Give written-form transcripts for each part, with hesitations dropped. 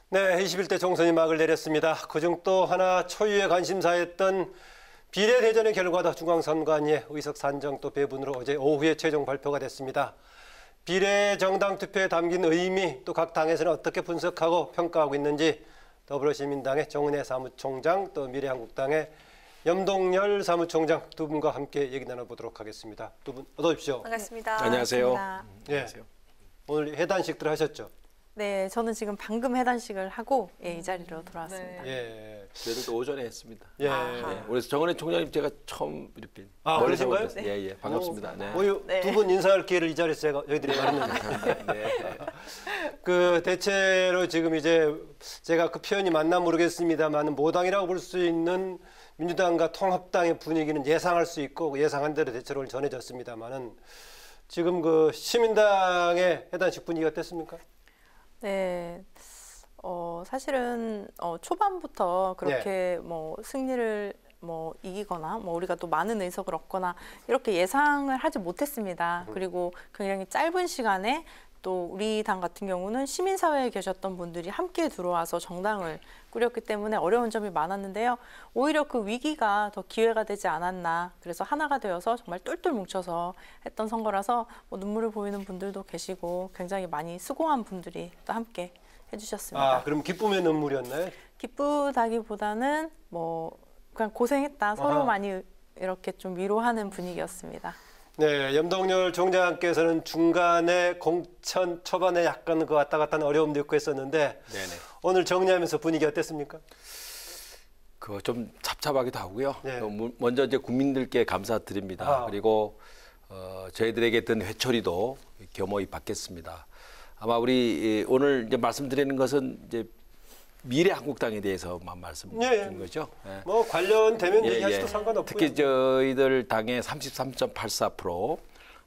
네, 21대 총선이 막을 내렸습니다. 그중 또 하나 초유의 관심사였던 비례대전의 결과도 중앙선관위의 의석 산정 또 배분으로 어제 오후에 최종 발표가 됐습니다. 비례정당 투표에 담긴 의미 또 각 당에서는 어떻게 분석하고 평가하고 있는지 더불어시민당의 정은혜 사무총장 또 미래한국당의 염동열 사무총장 두 분과 함께 얘기 나눠보도록 하겠습니다. 두 분 어서 오십시오. 반갑습니다. 안녕하세요. 예, 안녕하세요. 오늘 해단식들 하셨죠? 네, 저는 지금 방금 해단식을 하고 이 자리로 돌아왔습니다. 네. 예. 저희도 오전에 했습니다. 예. 네. 그래서 정은혜 총장님 제가 처음 브리핑. 그러신가요? 네. 예, 반갑습니다. 네. 네. 두 분 인사할 기회를 이 자리에서 저희들이 마련했는데. 네. 그 대체로 지금 이제 제가 그 표현이 맞나 모르겠습니다만 모당이라고 볼 수 있는 민주당과 통합당의 분위기는 예상할 수 있고 예상한 대로 대체로 오늘 전해졌습니다만은 지금 그 시민당의 해단식 분위기가 어땠습니까? 네, 사실은 초반부터 그렇게 뭐 승리를 이기거나 우리가 또 많은 의석을 얻거나 이렇게 예상을 하지 못했습니다. 그리고 굉장히 짧은 시간에 또 우리 당 같은 경우는 시민사회에 계셨던 분들이 함께 들어와서 정당을 꾸렸기 때문에 어려운 점이 많았는데요. 오히려 그 위기가 더 기회가 되지 않았나. 그래서 하나가 되어서 정말 똘똘 뭉쳐서 했던 선거라서 눈물을 보이는 분들도 계시고 굉장히 많이 수고한 분들이 또 함께 해주셨습니다. 그럼 기쁨의 눈물이었나요? 기쁘다기보다는 그냥 고생했다. 서로 많이 이렇게 좀 위로하는 분위기였습니다. 네, 염동열 총장께서는 중간에 공천 초반에 약간 그 왔다 갔다 하는 어려움도 있고 했었는데 네네. 오늘 정리하면서 분위기 어땠습니까? 그 좀 잡잡하기도 하고요. 네. 먼저 이제 국민들께 감사드립니다. 그리고 저희들에게 든 회초리도 겸허히 받겠습니다. 아마 우리 오늘 이제 말씀드리는 것은 이제 미래한국당에 대해서만 말씀드린 거죠. 예. 뭐 관련되면 얘기하셔도 상관없고요. 특히 저희들 당의 33.84%,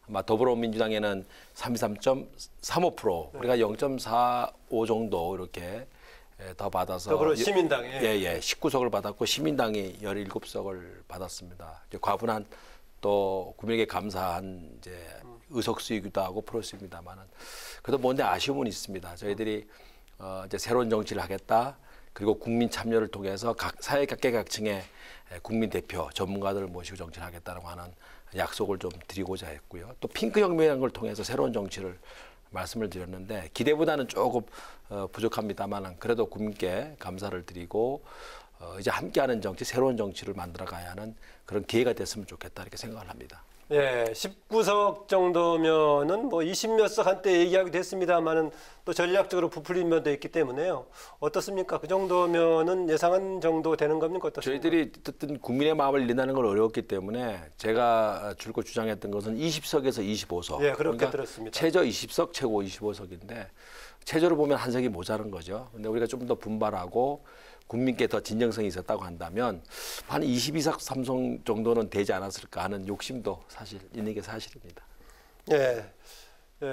아마 더불어민주당에는 33.35%, 우리가 0.45 정도 이렇게 더 받아서 더불어시민당에 19석을 받았고 시민당이 17석을 받았습니다. 이제 과분한 또 국민에게 감사한 이제 의석수이기도 하고 프로세스입니다만은 그래도 뭔데 아쉬움은 있습니다. 저희들이 이제 새로운 정치를 하겠다. 그리고 국민 참여를 통해서 각 사회 각계각층의 국민 대표 전문가들을 모시고 정치를 하겠다고 하는 약속을 좀 드리고자 했고요. 또 핑크 혁명이라는 걸 통해서 새로운 정치를 말씀을 드렸는데 기대보다는 조금 부족합니다만 그래도 국민께 감사를 드리고 이제 함께하는 정치, 새로운 정치를 만들어가야 하는 그런 기회가 됐으면 좋겠다 이렇게 생각을 합니다. 예, 19석 정도면은 뭐 20몇 석 한때 얘기하기도 했습니다만은 또 전략적으로 부풀린 면도 있기 때문에요. 어떻습니까? 그 정도면은 예상한 정도 되는 겁니까? 어떻습니까? 저희들이 어쨌든 국민의 마음을 이해하는 건 어려웠기 때문에 제가 줄곧 주장했던 것은 20석에서 25석. 예, 그렇게 들었습니다. 최저 20석, 최고 25석인데 최저로 보면 한 석이 모자란 거죠. 근데 우리가 좀 더 분발하고 국민께 더 진정성이 있었다고 한다면 한 22석 3석 정도는 되지 않았을까 하는 욕심도 사실 있는 게 사실입니다. 예,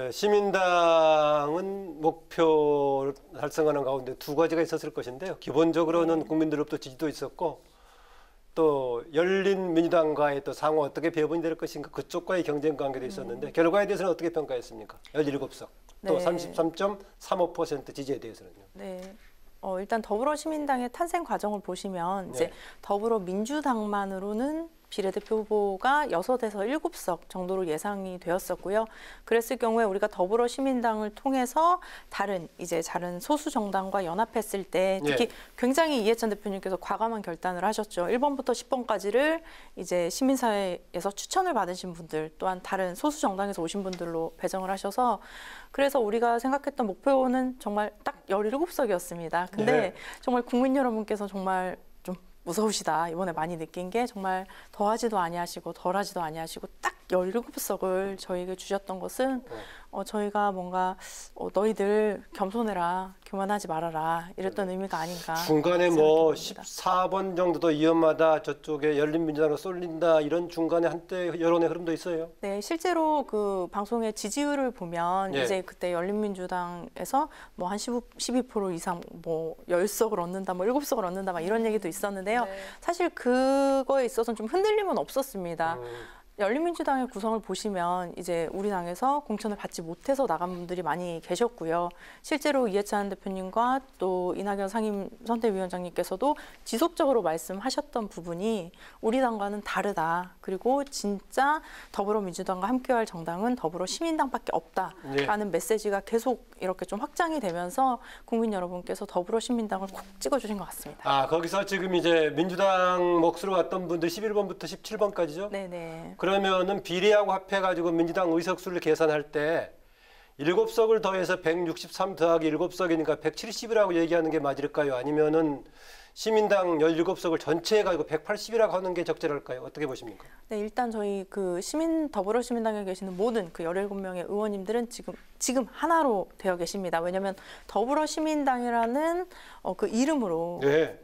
시민당은 목표 달성하는 가운데 두 가지가 있었을 것인데요. 기본적으로는 국민들로부터 지지도 있었고 또 열린민주당과의 또 상호 어떻게 배분이 될 것인가 그쪽과의 경쟁 관계도 있었는데 결과에 대해서는 어떻게 평가했습니까? 17석 또 33.35% 지지에 대해서는요. 네. 일단 더불어시민당의 탄생 과정을 보시면 이제 더불어민주당만으로는 비례대표 후보가 6에서 7석 정도로 예상이 되었었고요. 그랬을 경우에 우리가 더불어시민당을 통해서 다른 소수 정당과 연합했을 때 특히 굉장히 이해찬 대표님께서 과감한 결단을 하셨죠. 1번부터 10번까지를 이제 시민사회에서 추천을 받으신 분들 또한 다른 소수 정당에서 오신 분들로 배정을 하셔서 그래서 우리가 생각했던 목표는 정말 딱 17석이었습니다. 근데 정말 국민 여러분께서 정말 무서우시다. 이번에 많이 느낀 게 정말 더하지도 아니하시고 덜하지도 아니하시고 딱 17석을 저희에게 주셨던 것은 저희가 뭔가 너희들 겸손해라, 교만하지 말아라 이랬던 의미가 아닌가. 중간에 뭐 14번 정도도 위험하다, 저쪽에 열린민주당으로 쏠린다 이런 중간에 한때 여론의 흐름도 있어요. 네, 실제로 그 방송의 지지율을 보면 이제 그때 열린민주당에서 뭐 한 12% 이상 뭐 10석을 얻는다, 뭐 7석을 얻는다 막 이런 얘기도 있었는데요. 사실 그거에 있어서는 좀 흔들림은 없었습니다. 열린민주당의 구성을 보시면 이제 우리 당에서 공천을 받지 못해서 나간 분들이 많이 계셨고요. 실제로 이해찬 대표님과 또 이낙연 상임선대위원장님께서도 지속적으로 말씀하셨던 부분이 우리 당과는 다르다. 그리고 진짜 더불어민주당과 함께할 정당은 더불어시민당밖에 없다라는 메시지가 계속 이렇게 좀 확장이 되면서 국민 여러분께서 더불어시민당을 콕 찍어주신 것 같습니다. 아, 거기서 지금 이제 민주당 몫으로 갔던 분들 11번부터 17번까지죠? 네네. 그러면은 비례하고 합해가지고 민주당 의석수를 계산할 때 7석을 더해서 163 더하기 7석이니까 170이라고 얘기하는 게 맞을까요? 아니면은 시민당 17석을 전체 해가지고 180이라고 하는 게 적절할까요? 어떻게 보십니까? 네, 일단 저희 그 더불어시민당에 계시는 모든 그 17명의 의원님들은 지금 하나로 되어 계십니다. 왜냐하면 더불어시민당이라는 그 이름으로 네.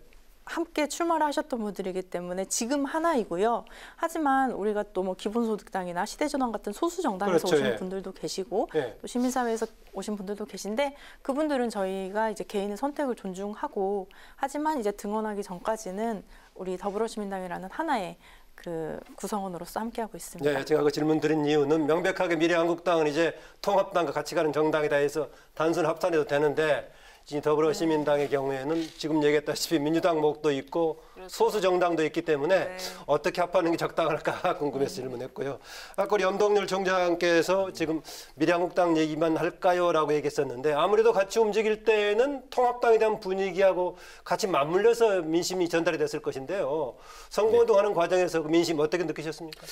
함께 출마를 하셨던 분들이기 때문에 지금 하나이고요. 하지만 우리가 또 뭐 기본소득당이나 시대전환 같은 소수 정당에서 그렇죠, 오신 예. 분들도 계시고 예. 또 시민사회에서 오신 분들도 계신데 그분들은 저희가 이제 개인의 선택을 존중하고 하지만 이제 등원하기 전까지는 우리 더불어시민당이라는 하나의 그 구성원으로서 함께하고 있습니다. 네, 제가 그 질문 드린 이유는 명백하게 미래한국당은 이제 통합당과 같이 가는 정당이다 해서 단순 합산해도 되는데 이 더불어시민당의 경우에는 지금 얘기했다시피 민주당 몫도 있고 소수 정당도 있기 때문에 어떻게 합하는 게 적당할까 궁금해서 질문했고요. 아까 우리 염동열 총장께서 지금 미래한국당 얘기만 할까요?라고 얘기했었는데 아무래도 같이 움직일 때는 통합당에 대한 분위기하고 같이 맞물려서 민심이 전달이 됐을 것인데요. 선거운동하는 과정에서 그 민심 어떻게 느끼셨습니까?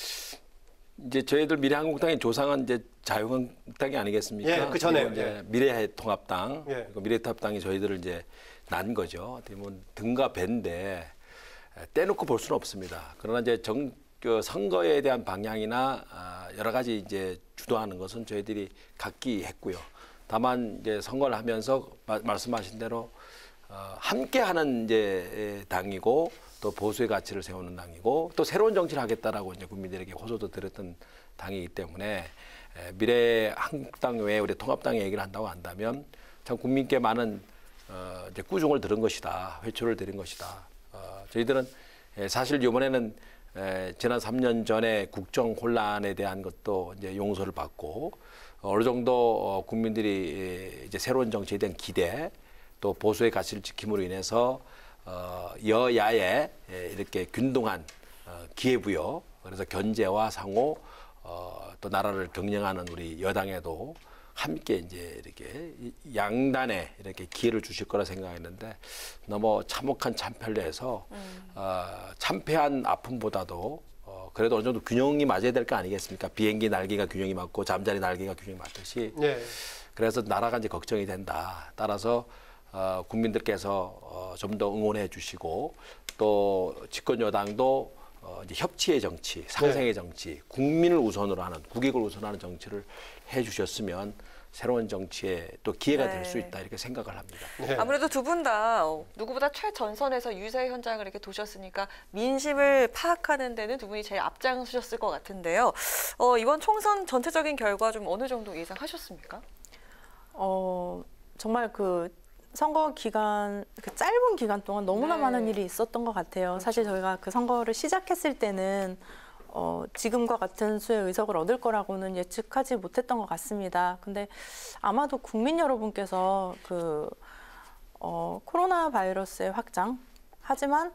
이제 저희들 미래한국당의 조상은 이제 자유한국당이 아니겠습니까? 예, 그 전에요. 이제 미래통합당, 예. 미래통합당이 저희들을 이제 난 거죠. 어떻게 보면 등과 배인데 떼놓고 볼 수는 없습니다. 그러나 이제 그 선거에 대한 방향이나 여러 가지 이제 주도하는 것은 저희들이 각기 했고요. 다만 이제 선거를 하면서 말씀하신 대로 함께하는 이제 당이고 또 보수의 가치를 세우는 당이고 또 새로운 정치를 하겠다라고 이제 국민들에게 호소도 드렸던 당이기 때문에 미래한국당 외에 우리 통합당의 얘기를 한다고 한다면 참 국민께 많은 이제 꾸중을 들은 것이다, 회초를 드린 것이다. 저희들은 사실 이번에는 지난 3년 전에 국정 혼란에 대한 것도 이제 용서를 받고 어느 정도 국민들이 이제 새로운 정치에 대한 기대 또 보수의 가치를 지킴으로 인해서 여야에 이렇게 균등한 기회부여 그래서 견제와 상호 또 나라를 경영하는 우리 여당에도 함께 이제 이렇게 양단에 이렇게 기회를 주실 거라 생각했는데 너무 참혹한 참패를 해서 참패한 아픔보다도 그래도 어느 정도 균형이 맞아야 될 거 아니겠습니까? 비행기 날개가 균형이 맞고 잠자리 날개가 균형이 맞듯이 네. 그래서 나라가 이제 걱정이 된다. 따라서 국민들께서 좀 더 응원해 주시고 또 집권 여당도 이제 협치의 정치, 상생의 정치, 국민을 우선으로 하는 국익을 우선하는 정치를 해 주셨으면 새로운 정치에 또 기회가 될 수 있다 이렇게 생각을 합니다. 네. 아무래도 두 분 다 누구보다 최전선에서 유세 현장을 이렇게 도셨으니까 민심을 파악하는 데는 두 분이 제일 앞장서셨을 것 같은데요. 이번 총선 전체적인 결과 좀 어느 정도 예상하셨습니까? 정말 그 선거 기간, 그 짧은 기간 동안 너무나 많은 일이 있었던 것 같아요. 사실 저희가 그 선거를 시작했을 때는 지금과 같은 수의 의석을 얻을 거라고는 예측하지 못했던 것 같습니다. 근데 아마도 국민 여러분께서 그 코로나 바이러스의 확장, 하지만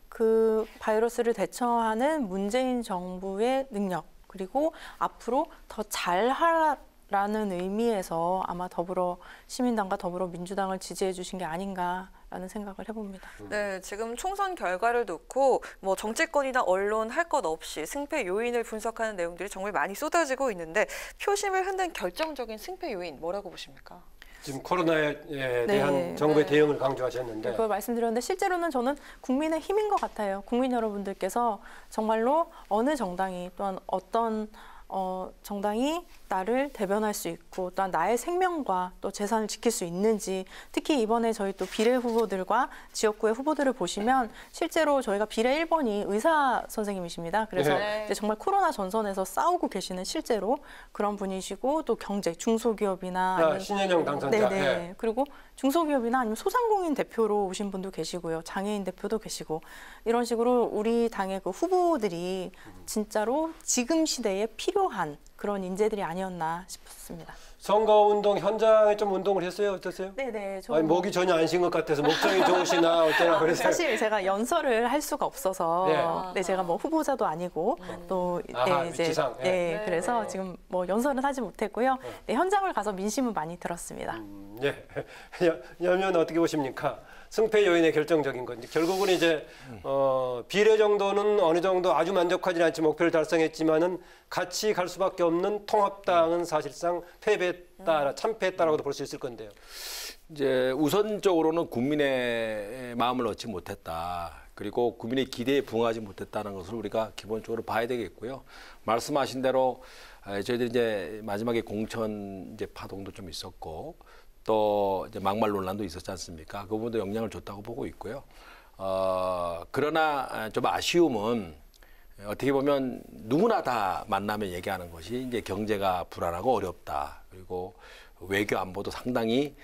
그 바이러스를 대처하는 문재인 정부의 능력, 그리고 앞으로 더 잘하라는 의미에서 아마 더불어시민당과 더불어민주당을 지지해 주신 게 아닌가라는 생각을 해봅니다. 네, 지금 총선 결과를 놓고 뭐 정치권이나 언론 할 것 없이 승패 요인을 분석하는 내용들이 정말 많이 쏟아지고 있는데 표심을 흔든 결정적인 승패 요인 뭐라고 보십니까? 지금 코로나에 대한 정부의 대응을 강조하셨는데 그걸 말씀드렸는데 실제로는 저는 국민의 힘인 것 같아요. 국민 여러분들께서 정말로 어느 정당이 또한 어떤 정당이 나를 대변할 수 있고 또 나의 생명과 또 재산을 지킬 수 있는지, 특히 이번에 저희 또 비례 후보들과 지역구의 후보들을 보시면 실제로 저희가 비례 1번이 의사 선생님이십니다. 그래서 네. 이제 정말 코로나 전선에서 싸우고 계시는 실제로 그런 분이시고, 또 경제, 중소기업이나 아니면 신현영 당선자. 네네. 예. 그리고 중소기업이나 아니면 소상공인 대표로 오신 분도 계시고요. 장애인 대표도 계시고, 이런 식으로 우리 당의 그 후보들이 진짜로 지금 시대에 필요한 그런 인재들이 아니었나 싶습니다. 선거운동 현장에 좀 운동을 했어요? 어떠세요? 네네. 아니, 목이 전혀 안 쉰 것 같아서 목청이 좋으시나 어쩌나 그래서. 사실 제가 연설을 할 수가 없어서 네. 네, 제가 뭐 후보자도 아니고 또 아하, 네, 이제 위치상. 네. 네, 그래서 지금 뭐 연설은 하지 못했고요. 네, 현장을 가서 민심은 많이 들었습니다. 예. 여면 어떻게 보십니까? 승패 요인의 결정적인 건지 결국은 이제 비례 정도는 어느 정도 아주 만족하지는 않지 목표를 달성했지만은 같이 갈 수밖에 없는 통합당은 사실상 패배했다, 참패했다라고도 볼 수 있을 건데요. 이제 우선적으로는 국민의 마음을 얻지 못했다. 그리고 국민의 기대에 부응하지 못했다는 것을 우리가 기본적으로 봐야 되겠고요. 말씀하신 대로 저희들이 이제 마지막에 공천 이제 파동도 좀 있었고, 또 이제 막말 논란도 있었지 않습니까? 그 부분도 영향을 줬다고 보고 있고요. 그러나 좀 아쉬움은 어떻게 보면 누구나 다 만나면 얘기하는 것이 이제 경제가 불안하고 어렵다. 그리고 외교 안보도 상당히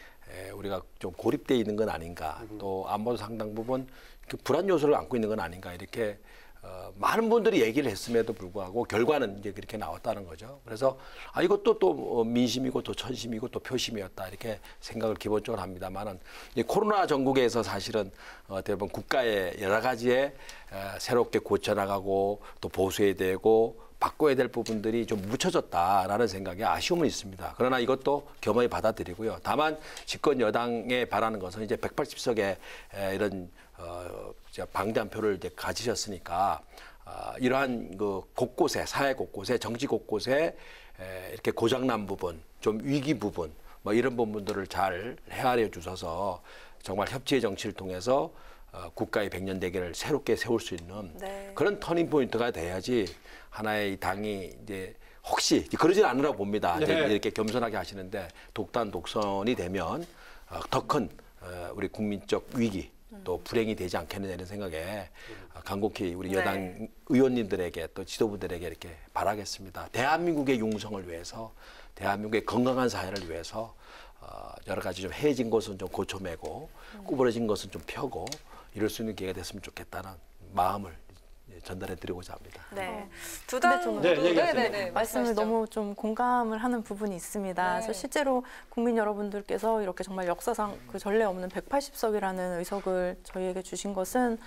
우리가 좀 고립되어 있는 건 아닌가. 또 안보도 상당 부분 그 불안 요소를 안고 있는 건 아닌가. 이렇게 많은 분들이 얘기를 했음에도 불구하고 결과는 이제 그렇게 나왔다는 거죠. 그래서 이것도 또 민심이고 또 천심이고 또 표심이었다 이렇게 생각을 기본적으로 합니다만은 코로나 전국에서 사실은 대부분 국가의 여러 가지에 새롭게 고쳐나가고 또 보수해야 되고 바꿔야 될 부분들이 좀 묻혀졌다라는 생각에 아쉬움은 있습니다. 그러나 이것도 겸허히 받아들이고요. 다만 집권 여당에 바라는 것은 이제 180석의 이런 방대한 표를 이제 가지셨으니까 이러한 그 곳곳에 사회 곳곳에 정치 곳곳에 이렇게 고장난 부분, 좀 위기 부분 뭐 이런 부분들을 잘 헤아려 주셔서 정말 협치의 정치를 통해서 국가의 100년 대계를 새롭게 세울 수 있는 네. 그런 터닝 포인트가 돼야지 하나의 당이 이제 혹시 그러진 않으라고 봅니다. 네. 이제 이렇게 겸손하게 하시는데 독단 독선이 되면 더 큰 우리 국민적 위기 또 불행이 되지 않겠느냐 이런 생각에 간곡히 우리 여당 의원님들에게 또 지도부들에게 이렇게 바라겠습니다. 대한민국의 융성을 위해서, 대한민국의 건강한 사회를 위해서 여러 가지 좀 해진 것은 좀 고쳐매고 구부러진 것은 좀 펴고 이럴 수 있는 기회가 됐으면 좋겠다는 마음을 전달해 드리고자 합니다. 네. 두 당 모두 네, 얘기하세요. 네네네. 말씀을 너무 좀 공감을 하는 부분이 있습니다. 네. 그래서 실제로 국민 여러분들께서 이렇게 정말 역사상 그 전례 없는 180석이라는 의석을 저희에게 주신 것은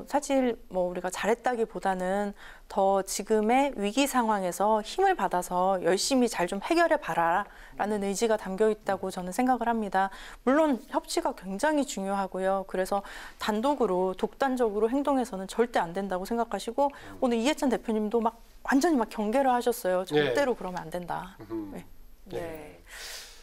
사실 뭐 우리가 잘했다기보다는 더 지금의 위기 상황에서 힘을 받아서 열심히 잘 좀 해결해 봐라라는 의지가 담겨 있다고 저는 생각을 합니다. 물론 협치가 굉장히 중요하고요. 그래서 단독으로 독단적으로 행동해서는 절대 안 된다고 생각하시고 오늘 이해찬 대표님도 막 완전히 막 경계를 하셨어요. 절대로 그러면 안 된다. 네. 네.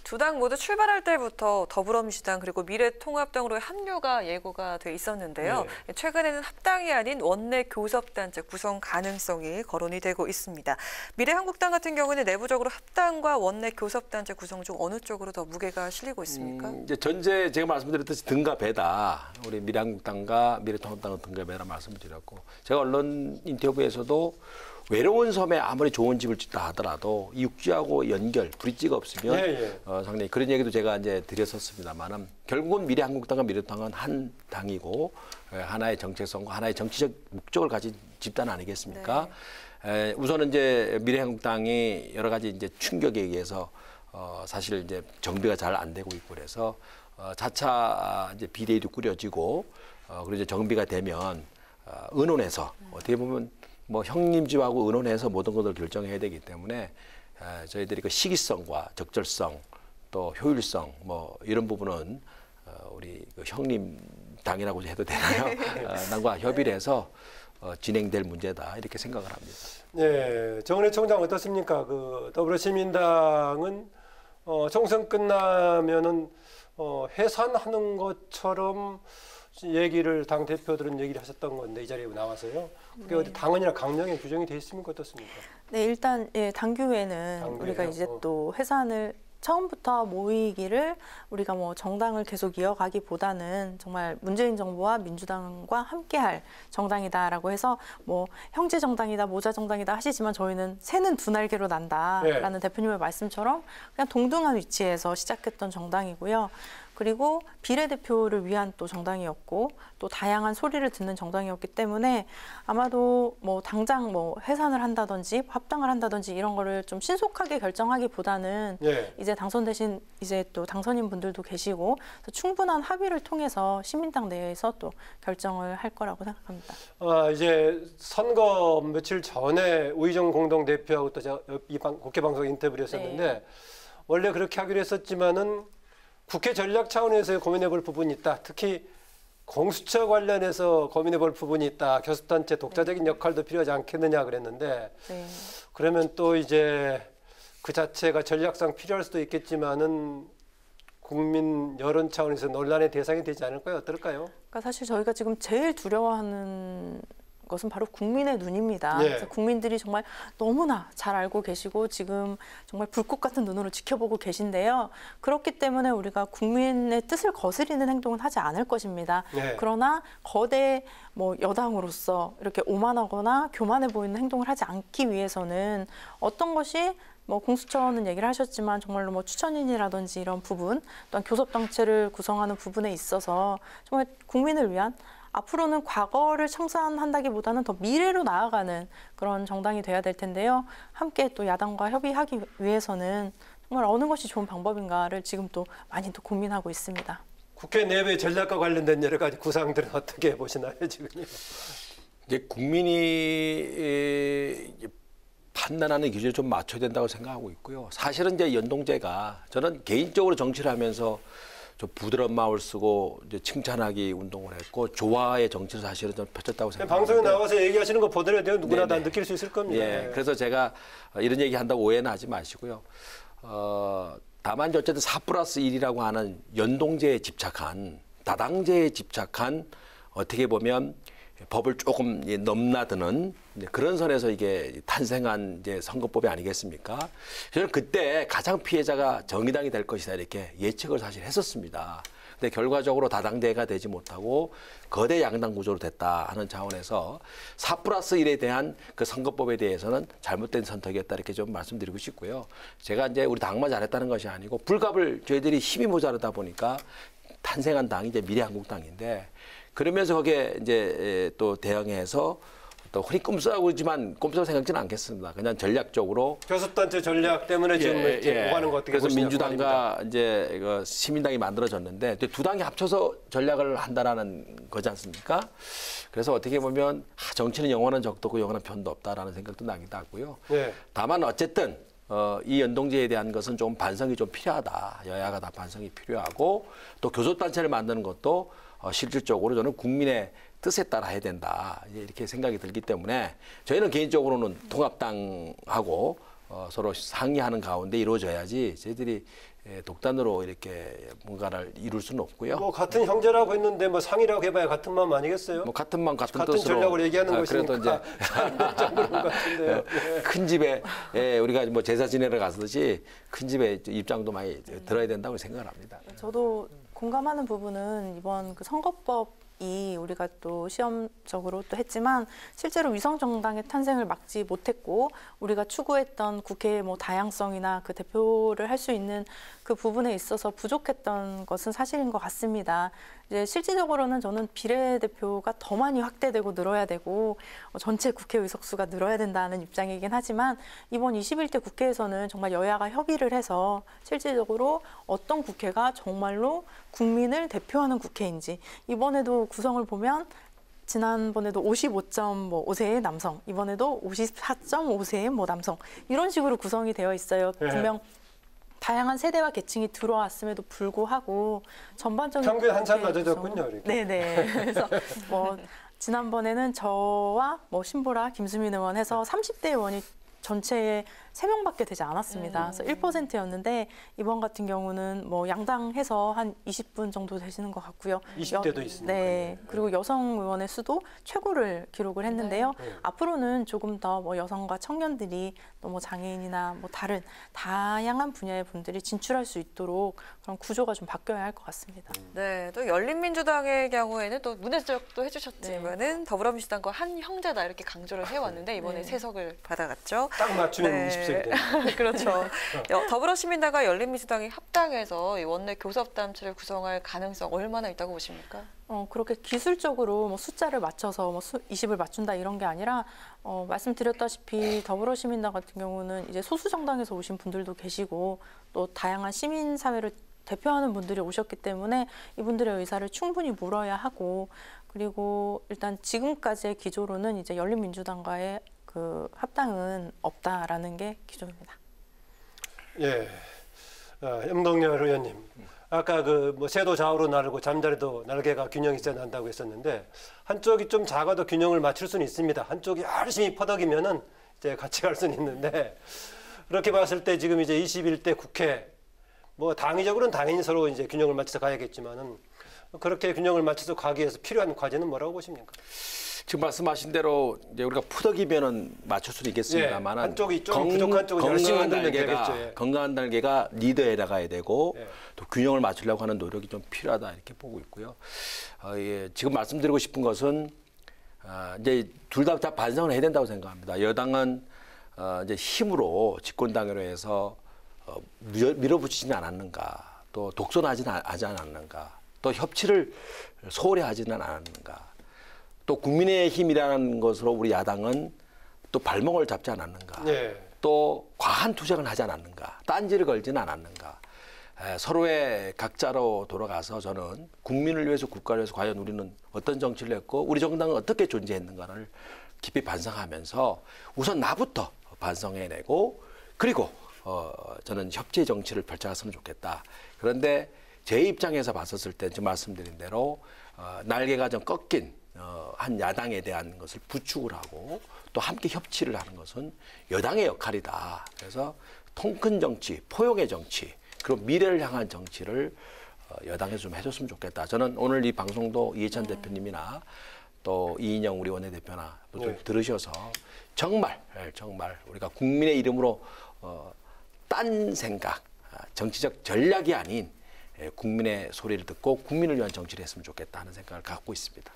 두 당 모두 출발할 때부터 더불어민주당 그리고 미래통합당으로의 합류가 예고가 돼 있었는데요. 최근에는 합당이 아닌 원내 교섭단체 구성 가능성이 거론이 되고 있습니다. 미래한국당 같은 경우는 내부적으로 합당과 원내 교섭단체 구성 중 어느 쪽으로 더 무게가 실리고 있습니까? 이제 전제 제가 말씀드렸듯이 등과 배다. 우리 미래한국당과 미래통합당은 등과 배라 말씀을 드렸고, 제가 언론 인터뷰에서도 외로운 섬에 아무리 좋은 집을 짓다 하더라도 이 육지하고 연결, 브릿지가 없으면 상당히 그런 얘기도 제가 이제 드렸었습니다만은 결국은 미래한국당과 미래통합당은 한 당이고 하나의 정체성과 하나의 정치적 목적을 가진 집단 아니겠습니까? 네. 우선은 이제 미래한국당이 여러 가지 이제 충격에 의해서 사실 이제 정비가 잘 안 되고 있고 그래서 차차 이제 비대위도 꾸려지고 그리고 이제 정비가 되면 의논해서 어떻게 보면 뭐 형님 집하고 의논해서 모든 것을 결정해야 되기 때문에 저희들이 그 시기성과 적절성 또 효율성 뭐 이런 부분은 우리 그 형님 당이라고 해도 되나요? 당과 협의를 해서 진행될 문제다 이렇게 생각을 합니다. 네, 정은혜 총장 어떻습니까? 그 더불어시민당은 총선 끝나면은 해산하는 것처럼 얘기를 당 대표들은 얘기를 하셨던 건데 이 자리에 나와서요. 그게 어디 당헌이나 강령에 규정이 돼 있습니까? 어떻습니까? 네, 일단 당규에는 당규에요? 우리가 이제 또 해산을 처음부터 모이기를 우리가 뭐 정당을 계속 이어가기보다는 정말 문재인 정부와 민주당과 함께할 정당이다라고 해서 뭐 형제 정당이다, 모자 정당이다 하시지만 저희는 새는 두 날개로 난다라는 대표님의 말씀처럼 그냥 동등한 위치에서 시작했던 정당이고요. 그리고 비례대표를 위한 또 정당이었고 또 다양한 소리를 듣는 정당이었기 때문에 아마도 뭐 당장 뭐 해산을 한다든지 합당을 한다든지 이런 거를 좀 신속하게 결정하기보다는 이제 당선되신 이제 또 당선인 분들도 계시고 충분한 합의를 통해서 시민당 내에서 또 결정을 할 거라고 생각합니다. 이제 선거 며칠 전에 우의정 공동대표하고 또 제가 국회 방송 인터뷰를 했었는데 원래 그렇게 하기로 했었지만은 국회 전략 차원에서 고민해 볼 부분이 있다. 특히 공수처 관련해서 고민해 볼 부분이 있다. 교섭단체 독자적인 역할도 필요하지 않겠느냐 그랬는데 그러면 또 이제 그 자체가 전략상 필요할 수도 있겠지만은 국민 여론 차원에서 논란의 대상이 되지 않을까요? 어떨까요? 그러니까 사실 저희가 지금 제일 두려워하는 것은 바로 국민의 눈입니다. 그래서 국민들이 정말 너무나 잘 알고 계시고 지금 정말 불꽃 같은 눈으로 지켜보고 계신데요. 그렇기 때문에 우리가 국민의 뜻을 거스리는 행동은 하지 않을 것입니다. 그러나 거대 뭐 여당으로서 이렇게 오만하거나 교만해 보이는 행동을 하지 않기 위해서는 어떤 것이 뭐 공수처는 얘기를 하셨지만 정말로 뭐 추천인이라든지 이런 부분 또한 교섭단체를 구성하는 부분에 있어서 정말 국민을 위한 앞으로는 과거를 청산한다기보다는 더 미래로 나아가는 그런 정당이 돼야 될 텐데요. 함께 또 야당과 협의하기 위해서는 정말 어느 것이 좋은 방법인가를 지금 또 많이 또 고민하고 있습니다. 국회 내부의 전략과 관련된 여러 가지 구상들은 어떻게 보시나요, 지금요? 이제 국민이 판단하는 기준에 좀 맞춰야 된다고 생각하고 있고요. 사실은 이제 연동제가 저는 개인적으로 정치를 하면서 좀 부드러운 마음을 쓰고 이제 칭찬하기 운동을 했고 조화의 정치를 사실은 좀 펼쳤다고 생각합니다. 방송에 나와서 얘기하시는 거 보더라도 누구나 다 느낄 수 있을 겁니다. 그래서 제가 이런 얘기 한다고 오해는 하지 마시고요. 다만 어쨌든 4+1이라고 하는 연동제에 집착한 다당제에 집착한 어떻게 보면 법을 조금 넘나드는 그런 선에서 이게 탄생한 이제 선거법이 아니겠습니까? 저는 그때 가장 피해자가 정의당이 될 것이다 이렇게 예측을 사실 했었습니다. 근데 결과적으로 다당제가 되지 못하고 거대 양당 구조로 됐다 하는 차원에서 4+1에 대한 그 선거법에 대해서는 잘못된 선택이었다 이렇게 좀 말씀드리고 싶고요. 제가 이제 우리 당만 잘했다는 것이 아니고 불갑을 저희들이 힘이 모자르다 보니까 탄생한 당이 이제 미래한국당인데 그러면서 거기에 이제 또 대응해서 또 흔히 꼼수라고 그러지만 꼼수라고 생각지는 않겠습니다. 그냥 전략적으로 교섭단체 전략 때문에 지금 오가는 거 어떻게 그래서 보시냐고 민주당과 이제 시민당이 만들어졌는데 두 당이 합쳐서 전략을 한다라는 거지 않습니까? 그래서 어떻게 보면 정치는 영원한 적도 없고 영원한 편도 없다라는 생각도 나기도 하고요. 다만 어쨌든 이 연동제에 대한 것은 좀 반성이 좀 필요하다. 여야가 다 반성이 필요하고 또 교섭단체를 만드는 것도 실질적으로 저는 국민의 뜻에 따라 해야 된다. 이렇게 생각이 들기 때문에 저희는 개인적으로는 통합당하고 서로 상의하는 가운데 이루어져야지 저희들이 독단으로 이렇게 뭔가를 이룰 수는 없고요. 뭐 같은 형제라고 했는데 뭐 상이라고 해봐야 같은 마음 아니겠어요? 뭐 같은 마음 같은 같은 뜻으로 전략으로 얘기하는 그래도 것이니까 이제 그런 것 같은데요. 큰 집에 우리가 뭐 제사 지내러 가듯이 큰 집에 입장도 많이 들어야 된다고 생각을 합니다. 저도 공감하는 부분은 이번 그 선거법이 우리가 또 시험적으로 또 했지만 실제로 위성 정당의 탄생을 막지 못했고 우리가 추구했던 국회의 뭐 다양성이나 그 대표를 할 수 있는 그 부분에 있어서 부족했던 것은 사실인 것 같습니다. 이제 실질적으로는 저는 비례대표가 더 많이 확대되고 늘어야 되고 전체 국회 의석수가 늘어야 된다는 입장이긴 하지만 이번 21대 국회에서는 정말 여야가 협의를 해서 실질적으로 어떤 국회가 정말로 국민을 대표하는 국회인지 이번에도 구성을 보면 지난번에도 55.5세의 남성, 이번에도 54.5세의 뭐 남성 이런 식으로 구성이 되어 있어요. 분명 다양한 세대와 계층이 들어왔음에도 불구하고 전반적인 평균 한 살 낮아졌군요. 네네. 그래서 뭐 지난번에는 저와 뭐 신보라, 김수민 의원 해서 30대 의원이 전체에 3명밖에 되지 않았습니다. 그래서 1%였는데 이번 같은 경우는 뭐 양당해서 한 20분 정도 되시는 것 같고요. 20대도 있으니까. 네. 그리고 여성 의원의 수도 최고를 기록을 했는데요. 네. 앞으로는 조금 더 뭐 여성과 청년들이 또 뭐 장애인이나 뭐 다른 다양한 분야의 분들이 진출할 수 있도록 그런 구조가 좀 바뀌어야 할 것 같습니다. 네, 또 열린민주당의 경우에는 또 문해 지적도 해주셨지만은 더불어민주당과 한 형제다 이렇게 강조를 해왔는데 이번에 네. 세석을 받아갔죠. 딱 맞추면 네. 20석이 됩니다. 그렇죠. 더불어시민당과 열린민주당이 합당해서 이 원내 교섭단체를 구성할 가능성 얼마나 있다고 보십니까? 그렇게 기술적으로 뭐 숫자를 맞춰서 뭐 20을 맞춘다 이런 게 아니라 말씀드렸다시피 더불어시민당 같은 경우는 이제 소수 정당에서 오신 분들도 계시고 또 다양한 시민 사회를 대표하는 분들이 오셨기 때문에 이분들의 의사를 충분히 물어야 하고 그리고 일단 지금까지의 기조로는 이제 열린민주당과의 그 합당은 없다라는 게 기조입니다. 예, 염동열 의원님, 아까 그 뭐 새도 좌우로 날고 잠자리도 날개가 균형이 있어야 난다고 했었는데 한쪽이 좀 작아도 균형을 맞출 수는 있습니다. 한쪽이 열심히 퍼덕이면은 이제 같이 갈 수는 있는데 그렇게 봤을 때 지금 이제 21대 국회 뭐 당위적으로는 당연히 서로 이제 균형을 맞춰서 가야겠지만은 그렇게 균형을 맞춰서 가기 위해서 필요한 과제는 뭐라고 보십니까? 지금 말씀하신 대로 이제 우리가 푸덕이면은 맞출 수는 있겠습니다만 예, 한쪽이 좀 부족한 쪽은 열심히 만들면 되겠죠. 예. 건강한 날개가 리더에 나가야 되고 예. 또 균형을 맞추려고 하는 노력이 좀 필요하다 이렇게 보고 있고요. 예, 지금 말씀드리고 싶은 것은 이제 둘 다 반성을 해야 된다고 생각합니다. 여당은 이제 힘으로 집권당으로 해서 밀어붙이지는 않았는가, 또 독선하지는 하지 않았는가, 또 협치를 소홀히 하지는 않았는가. 또 국민의힘이라는 것으로 우리 야당은 또 발목을 잡지 않았는가, 예. 또 과한 투쟁을 하지 않았는가, 딴지를 걸지는 않았는가. 서로의 각자로 돌아가서 저는 국민을 위해서 국가를 위해서 과연 우리는 어떤 정치를 했고 우리 정당은 어떻게 존재했는가를 깊이 반성하면서 우선 나부터 반성해내고 그리고 저는 협치의 정치를 펼쳐갔으면 좋겠다. 그런데 제 입장에서 봤었을 때 지금 말씀드린 대로 날개가 좀 꺾인 한 야당에 대한 것을 부축을 하고 또 함께 협치를 하는 것은 여당의 역할이다. 그래서 통큰 정치, 포용의 정치, 그리고 미래를 향한 정치를 여당에서 좀 해줬으면 좋겠다. 저는 오늘 이 방송도 이해찬 대표님이나 또 이인영 우리 원내대표나 좀 들으셔서 정말 우리가 국민의 이름으로 딴 생각, 정치적 전략이 아닌 국민의 소리를 듣고 국민을 위한 정치를 했으면 좋겠다 하는 생각을 갖고 있습니다.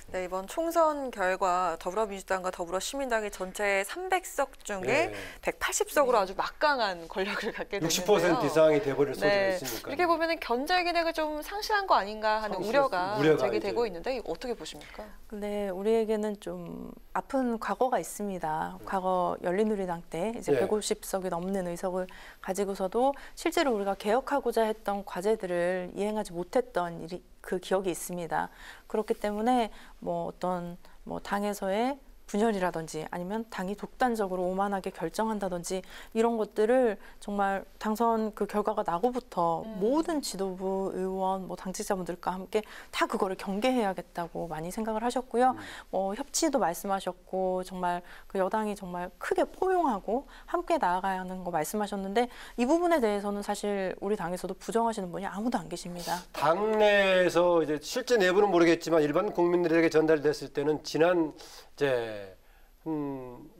네, 이번 총선 결과 더불어민주당과 더불어시민당이 전체 300석 중에 네. 180석으로 아주 막강한 권력을 갖게 됐는데요. 60% 이상이 돼버릴 소지가 네, 있으니까. 이렇게 보면은 견제 기능을 좀 상실한 거 아닌가 하는 우려가 제기되고 있는데 이거 어떻게 보십니까? 근데 우리에게는 좀 아픈 과거가 있습니다. 과거 열린우리당 때 이제 예. 150석이 넘는 의석을 가지고서도 실제로 우리가 개혁하고자 했던 과제들을 이행하지 못했던 일이 그 기억이 있습니다. 그렇기 때문에 뭐 어떤 뭐 당에서의 분열이라든지 아니면 당이 독단적으로 오만하게 결정한다든지 이런 것들을 정말 당선 그 결과가 나고부터 모든 지도부 의원 뭐 당직자분들과 함께 다 그거를 경계해야겠다고 많이 생각을 하셨고요. 협치도 말씀하셨고 정말 그 여당이 정말 크게 포용하고 함께 나아가야 하는 거 말씀하셨는데 이 부분에 대해서는 사실 우리 당에서도 부정하시는 분이 아무도 안 계십니다. 당내에서 이제 실제 내부는 모르겠지만 일반 국민들에게 전달됐을 때는 지난 이제 2,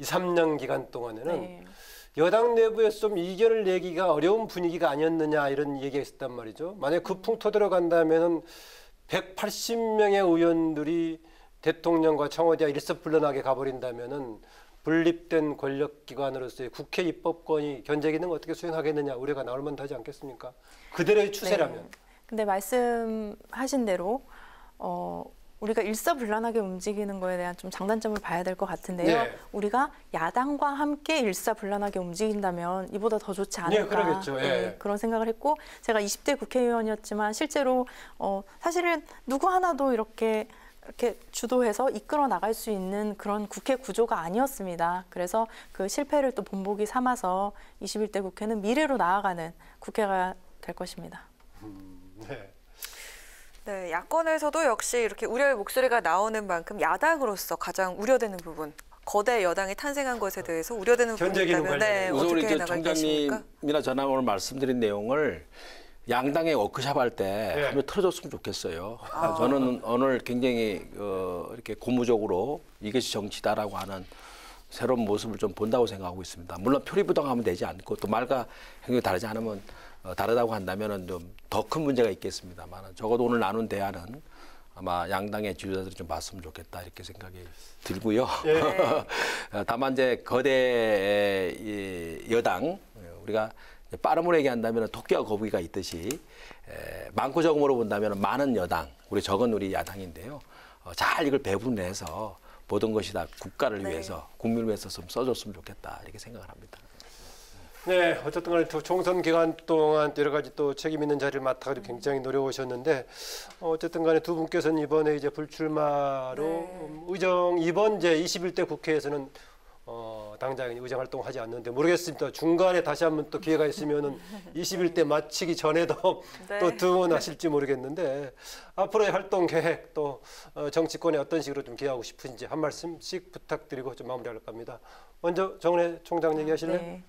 3년 기간 동안에는 네. 여당 내부에서 좀 이견을 내기가 어려운 분위기가 아니었느냐 이런 얘기가 있었단 말이죠. 만약 급풍 터들어 간다면은 180명의 의원들이 대통령과 청와대와 일사불란하게 가버린다면은 분립된 권력기관으로서의 국회 입법권이 견제 기능 어떻게 수행하겠느냐 우려가 나올 만하지 않겠습니까? 그대로의 추세라면. 네. 근데 말씀하신 대로 우리가 일사불란하게 움직이는 거에 대한 좀 장단점을 봐야 될 것 같은데요. 네. 우리가 야당과 함께 일사불란하게 움직인다면 이보다 더 좋지 않을까. 네, 그러겠죠. 예. 네, 그런 생각을 했고 제가 20대 국회의원이었지만 실제로 사실은 누구 하나도 이렇게 주도해서 이끌어 나갈 수 있는 그런 국회 구조가 아니었습니다. 그래서 그 실패를 또 본보기 삼아서 21대 국회는 미래로 나아가는 국회가 될 것입니다. 네. 네, 야권에서도 역시 이렇게 우려의 목소리가 나오는 만큼 야당으로서 가장 우려되는 부분 거대 여당이 탄생한 것에 대해서 우려되는 부분이 견제 기능 있다면 관련해. 우선 우리 어떻게 나갈 계십니까? 총장님이나 저나 오늘 말씀드린 내용을 양당의 워크숍 할 때 네. 한번 틀어줬으면 좋겠어요. 저는 오늘 굉장히 이렇게 고무적으로 이것이 정치다라고 하는 새로운 모습을 좀 본다고 생각하고 있습니다. 물론 표리부동하면 되지 않고 또 말과 행동이 다르지 않으면 다르다고 한다면은 좀 더 큰 문제가 있겠습니다만 적어도 오늘 나눈 대화는 아마 양당의 지도자들이 좀 봤으면 좋겠다 이렇게 생각이 들고요. 다만 이제 거대 여당 우리가 빠름으로 얘기한다면 토끼와 거북이가 있듯이 많고 적음으로 본다면 많은 여당, 우리 적은 우리 야당인데요. 잘 이걸 배분해서 모든 것이 다 국가를 위해서, 국민을 위해서 좀 써줬으면 좋겠다 이렇게 생각을 합니다. 네, 어쨌든 간에 총선 기간 동안 여러 가지 또 책임 있는 자리를 맡아가지고 굉장히 노려오셨는데 어쨌든 간에 두 분께서는 이번에 이제 불출마로 의정 이번 제 21대 국회에서는 당장 의정 활동하지 않는데 모르겠습니다. 중간에 다시 한번 또 기회가 있으면은 21대 마치기 전에도 네. 또 등원하실지 모르겠는데 앞으로의 활동 계획 또 정치권에 어떤 식으로 좀 기여하고 싶은지 한 말씀씩 부탁드리고 좀 마무리할까 합니다. 먼저 정은혜 총장 얘기하실래요? 네.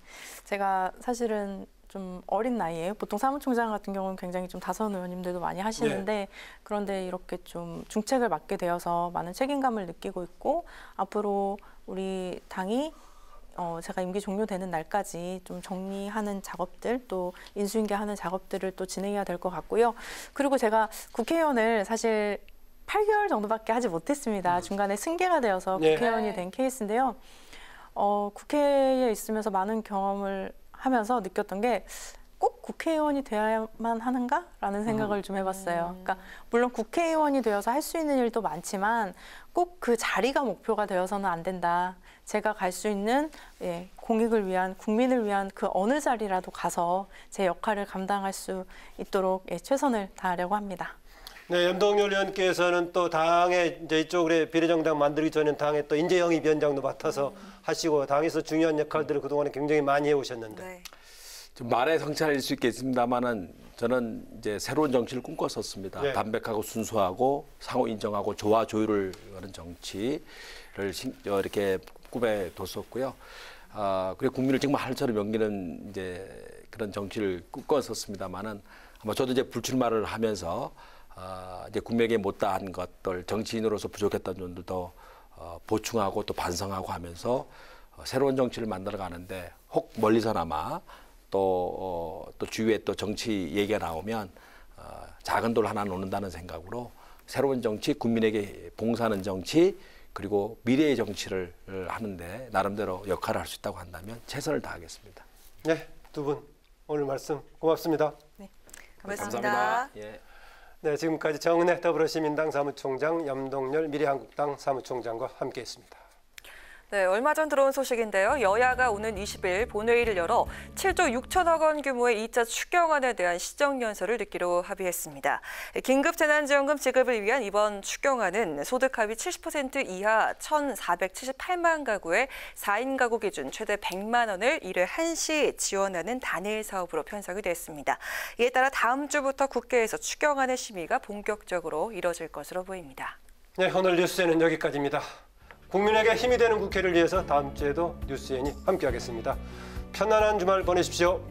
제가 사실은 좀 어린 나이에 보통 사무총장 같은 경우는 굉장히 좀 다선 의원님들도 많이 하시는데 그런데 이렇게 좀 중책을 맡게 되어서 많은 책임감을 느끼고 있고 앞으로 우리 당이 제가 임기 종료되는 날까지 좀 정리하는 작업들 또 인수인계하는 작업들을 또 진행해야 될 것 같고요. 그리고 제가 국회의원을 사실 8개월 정도밖에 하지 못했습니다. 중간에 승계가 되어서 네. 국회의원이 된 케이스인데요. 국회에 있으면서 많은 경험을 하면서 느꼈던 게 꼭 국회의원이 되어야만 하는가라는 생각을 좀 해봤어요. 그러니까 물론 국회의원이 되어서 할 수 있는 일도 많지만 꼭 그 자리가 목표가 되어서는 안 된다. 제가 갈 수 있는 공익을 위한 국민을 위한 그 어느 자리라도 가서 제 역할을 감당할 수 있도록 최선을 다하려고 합니다. 네, 염동열 의원께서는 또 당에 이제 이쪽으로 비례정당 만들기 전에 당에 또 인재영입위원장도 맡아서 하시고 당에서 중요한 역할들을 그동안에 굉장히 많이 해오셨는데. 네. 좀 말의 성찰일 수 있겠습니다만은 저는 이제 새로운 정치를 꿈꿨었습니다. 네. 담백하고 순수하고 상호 인정하고 조화 조율을 하는 정치를 이렇게 꿈에 뒀었고요. 그리고 국민을 정말 하늘처럼 여기는 이제 그런 정치를 꿈꿨었습니다만은 아마 저도 이제 불출마를 하면서 이제 국민에게 못다한 것들 정치인으로서 부족했던 점들도 보충하고 또 반성하고 하면서 새로운 정치를 만들어 가는데 혹 멀리서나마 또 주위에 또 정치 얘기가 나오면 작은 돌 하나 놓는다는 생각으로 새로운 정치, 국민에게 봉사하는 정치 그리고 미래의 정치를 하는데 나름대로 역할을 할 수 있다고 한다면 최선을 다하겠습니다. 네, 두 분 오늘 말씀 고맙습니다. 네. 감사합니다. 예. 네, 지금까지 정은혜 더불어시민당 사무총장, 염동열 미래한국당 사무총장과 함께했습니다. 네, 얼마 전 들어온 소식인데요. 여야가 오는 20일 본회의를 열어 7조 6천억 원 규모의 2차 추경안에 대한 시정연설을 듣기로 합의했습니다. 긴급재난지원금 지급을 위한 이번 추경안은 소득 하위 70% 이하 1,478만 가구의 4인 가구 기준 최대 100만 원을 일회 한시 지원하는 단일 사업으로 편성이 됐습니다. 이에 따라 다음 주부터 국회에서 추경안의 심의가 본격적으로 이뤄질 것으로 보입니다. 네, 오늘 뉴스에는 여기까지입니다. 국민에게 힘이 되는 국회를 위해서 다음 주에도 뉴스엔이 함께하겠습니다. 편안한 주말 보내십시오.